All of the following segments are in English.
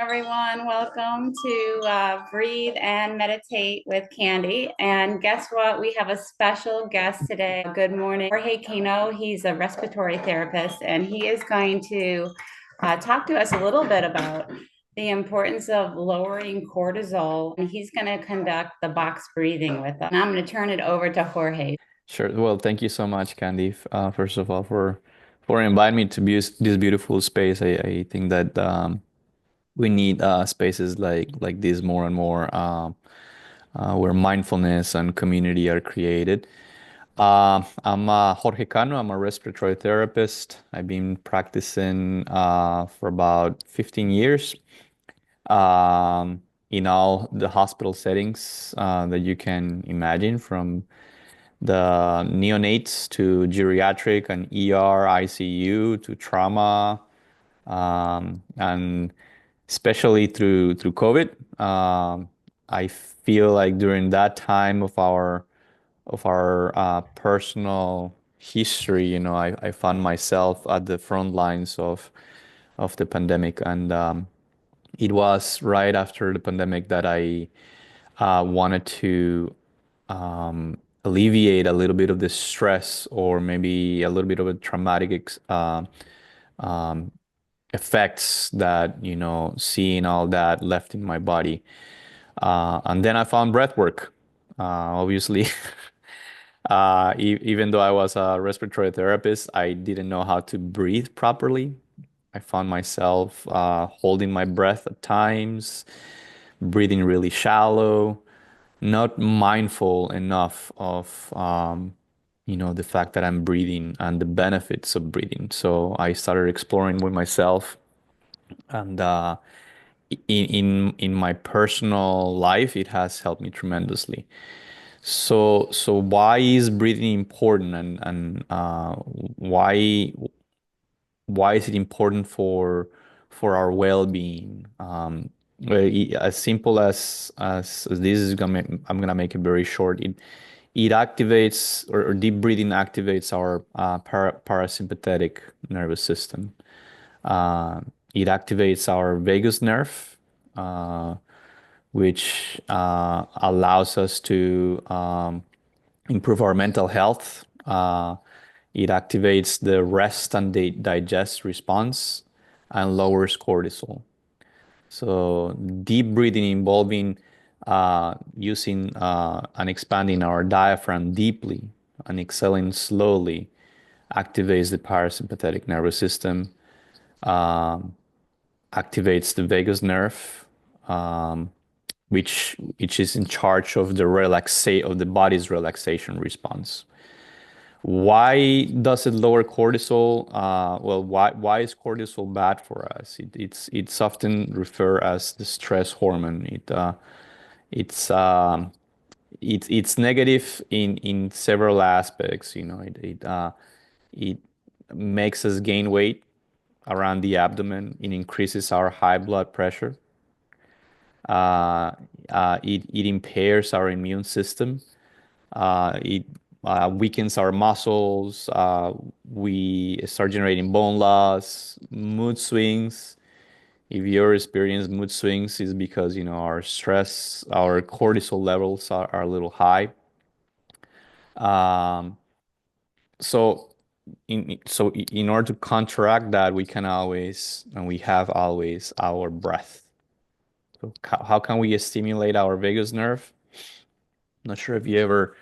Everyone, welcome to Breathe and Meditate with Candy. And guess what? We have a special guest today. Good morning, Jorge Cano. He's a respiratory therapist, and he is going to talk to us a little bit about the importance of lowering cortisol. And he's going to conduct the box breathing with us. And I'm going to turn it over to Jorge. Sure. Well, thank you so much, Candy. First of all, for inviting me to this beautiful space. I think that we need spaces like this more and more, where mindfulness and community are created. I'm Jorge Cano. I'm a respiratory therapist. I've been practicing for about 15 years in all the hospital settings that you can imagine, from the neonates to geriatric and ER, ICU to trauma, and especially through COVID. I feel like during that time of our personal history, I found myself at the front lines of the pandemic, and it was right after the pandemic that I wanted to alleviate a little bit of the stress, or maybe a little bit of a traumatic effects that seeing all that left in my body. And then I found breath work. Obviously, even though I was a respiratory therapist, I didn't know how to breathe properly. I found myself holding my breath at times, breathing really shallow, not mindful enough of the fact that I'm breathing and the benefits of breathing. So I started exploring with myself, and in my personal life, it has helped me tremendously. So why is breathing important, and why is it important for our well-being? As simple as this is I'm gonna make it very short. It activates, or deep breathing activates our parasympathetic nervous system. Uh, it activates our vagus nerve, uh, which allows us to improve our mental health. It activates the rest and digest response and lowers cortisol. So deep breathing involving using and expanding our diaphragm deeply and exhaling slowly activates the parasympathetic nervous system, um, activates the vagus nerve, um, which is in charge of the body's relaxation response. Why does it lower cortisol? Well, why is cortisol bad for us? It's often referred as the stress hormone. It's it's negative in several aspects. It makes us gain weight around the abdomen. It increases our high blood pressure. Uh, it impairs our immune system. It weakens our muscles. We start generating bone loss, mood swings. If you ever experience mood swings, it's because our stress, our cortisol levels are a little high. Um, so in order to counteract that, we can always, and we have always, our breath. So how can we stimulate our vagus nerve? Not sure if you ever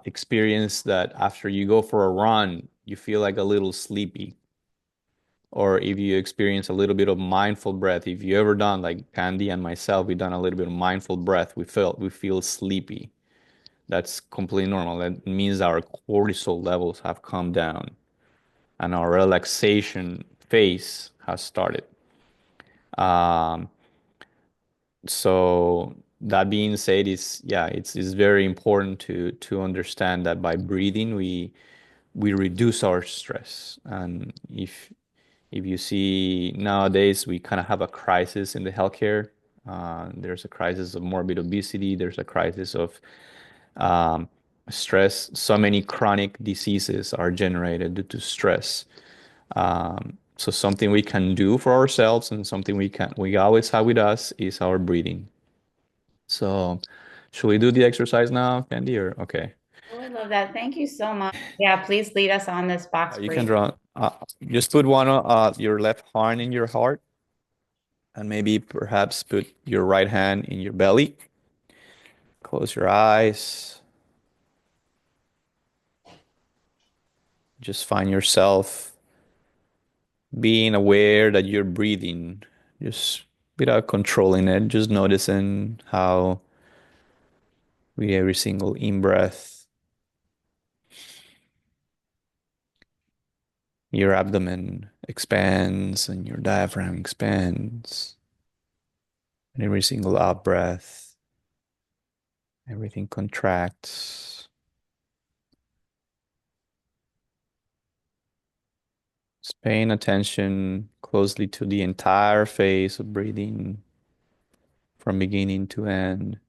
experience that after you go for a run, you feel like a little sleepy. Or if you experience a little bit of mindful breath, if you ever done, like Candy and myself, we done a little bit of mindful breath, we feel sleepy. That's completely normal. That means our cortisol levels have come down and our relaxation phase has started. Um, so that being said, it's very important to understand that by breathing we reduce our stress. And if you see nowadays, we kind of have a crisis in the healthcare. There's a crisis of morbid obesity. There's a crisis of um, stress. So many chronic diseases are generated due to stress. So something we can do for ourselves and something we always have with us is our breathing. So should we do the exercise now, Candy, or okay? Oh, I love that. Thank you so much. Yeah, please lead us on this box You can breathing. draw. Just put one your left hand in your heart, and maybe perhaps put your right hand in your belly. Close your eyes. Just find yourself being aware that you're breathing, just without controlling it, just noticing how with every single in breath, your abdomen expands and your diaphragm expands. And every single out breath, everything contracts. Just paying attention closely to the entire phase of breathing from beginning to end.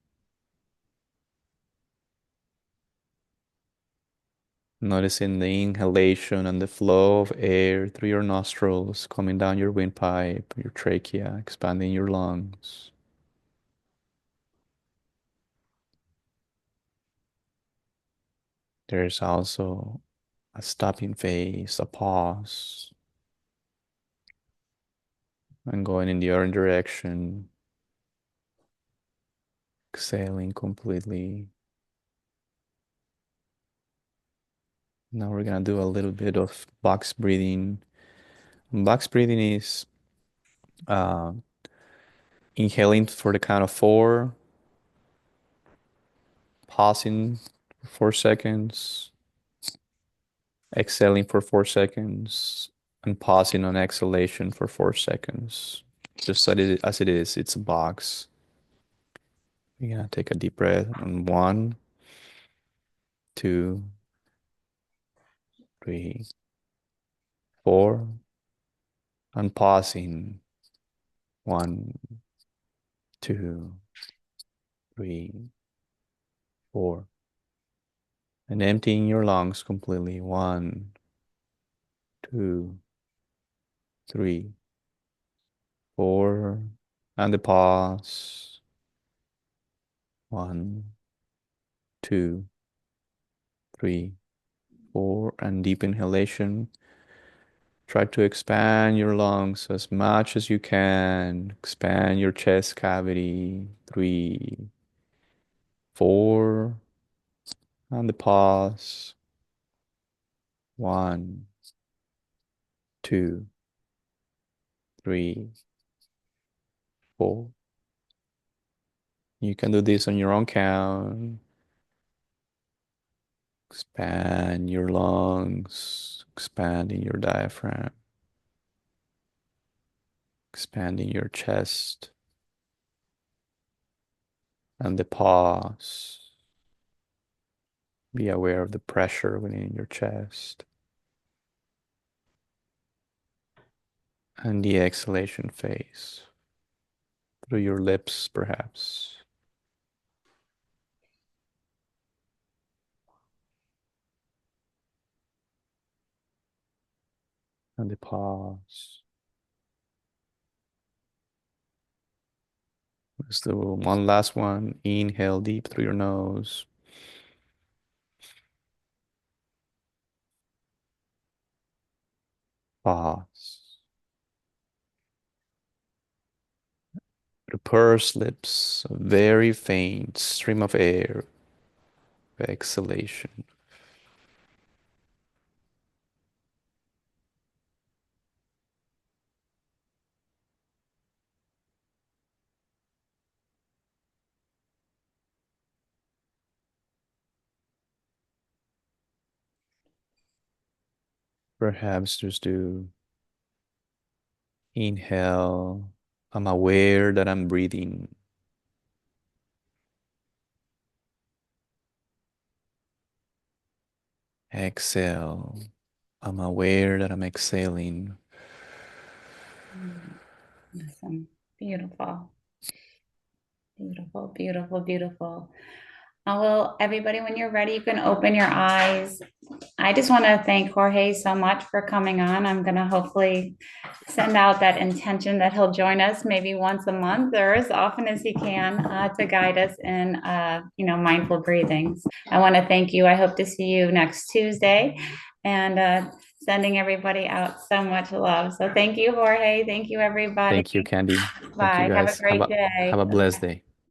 Noticing the inhalation and the flow of air through your nostrils coming down your windpipe, your trachea, expanding your lungs. There's also a stopping phase, a pause, and going in the other direction, exhaling completely. Now we're gonna do a little bit of box breathing. Box breathing is uh, inhaling for the count of four, pausing for 4 seconds, exhaling for 4 seconds, and pausing on exhalation for 4 seconds. Just as it is, it's a box. You're gonna take a deep breath on 1, 2, 3, 4, and pausing 1, 2, 3, 4, and emptying your lungs completely. 1, 2, 3, 4, and the pause. 1, 2, 3, 4, and deep inhalation. Try to expand your lungs as much as you can. Expand your chest cavity. 3, 4, and the pause. 1, 2, 3, 4. You can do this on your own count. Expand your lungs, expanding your diaphragm, expanding your chest, and the pause. Be aware of the pressure within your chest. And the exhalation phase through your lips, perhaps. And the pause. Let's do one last one. Inhale deep through your nose. Pause. Through pursed lips, a very faint stream of air. Exhalation. Perhaps just do inhale. I'm aware that I'm breathing. Exhale. I'm aware that I'm exhaling. Awesome. Beautiful. Beautiful, beautiful, beautiful. Well, everybody, when you're ready, you can open your eyes. I just want to thank Jorge so much for coming on. I'm going to hopefully send out that intention that he'll join us maybe once a month or as often as he can to guide us in, mindful breathings. I want to thank you. I hope to see you next Tuesday and sending everybody out so much love. So thank you, Jorge. Thank you, everybody. Thank you, Candy. Thank you, Bye. Have a guys. great Have day. a blessed day.